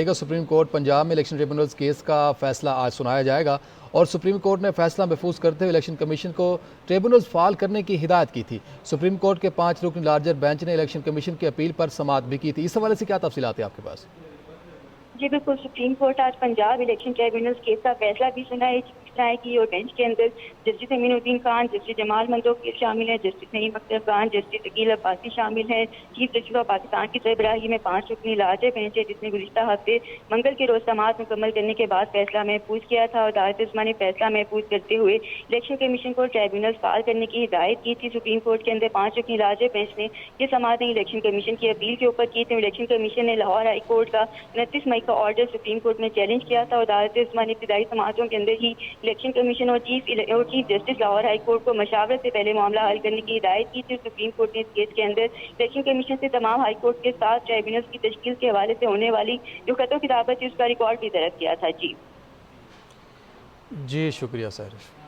Supreme court Punjab में election tribunals case का फैसला आज सुनाया जाएगा और सुप्रीम कोर्ट ने फैसला महफूज करते हुए इलेक्शन कमीशन को ट्रिब्यूनल्स फाल करने की हिदायत की थी। सुप्रीम कोर्ट के 5 रुकन लार्जर बेंच ने इलेक्शन कमीशन की अपील पर समाअत भी की थी। इस हवाले से क्या तफसीलात है आपके पास? जी बिल्कुल, सुप्रीम कोर्ट आज पंजाब इलेक्शन ट्रिब्यूनल्स केस का फैसला भी सुनाएगी और बेंच के अंदर जस्टिस अमीनुद्दीन खान, जस्टिस जमाल मंदोकी शामिल है, जस्टिस नईम अख्तर खान, जस्टिस अकील अब्बासी शामिल है। चीफ जस्टिस ऑफ पाकिस्तान की सरबराही में 5 रुकनी लार्जर बेंच है जिसने गुज़िश्ता हफ्ते मंगल के रोज समाअत मुकम्मल करने के बाद फैसला महफूज किया था और अदालत इस्मा ने फैसला महफूज करते हुए इलेक्शन कमीशन को ट्रिब्यूनल्स फाल करने की हिदायत की थी। सुप्रीम कोर्ट के अंदर 5 रुकनी लार्जर बेंच ने यह समाअत इलेक्शन कमीशन की अपील के ऊपर की थी। इलेक्शन कमीशन ने लाहौर हाई कोर्ट का 29 मई का ऑर्डर सुप्रीम कोर्ट में चैलेंज किया था और अदालत इस्मा ने इब्तिदाई समाअतों के अंदर ही इलेक्शन कमीशन और chief justice Lahore high court को मशावरत से पहले मामला हल करने की हिदायत की थी। सुप्रीम कोर्ट ने इस केस के अंदर इलेक्शन कमीशन से तमाम हाई कोर्ट के साथ ट्रिब्यूनल्स की तश्कील के हवाले से होने वाली जो खतों किताबत थी उसका रिकॉर्ड भी तलब किया था। जी जी शुक्रिया सर।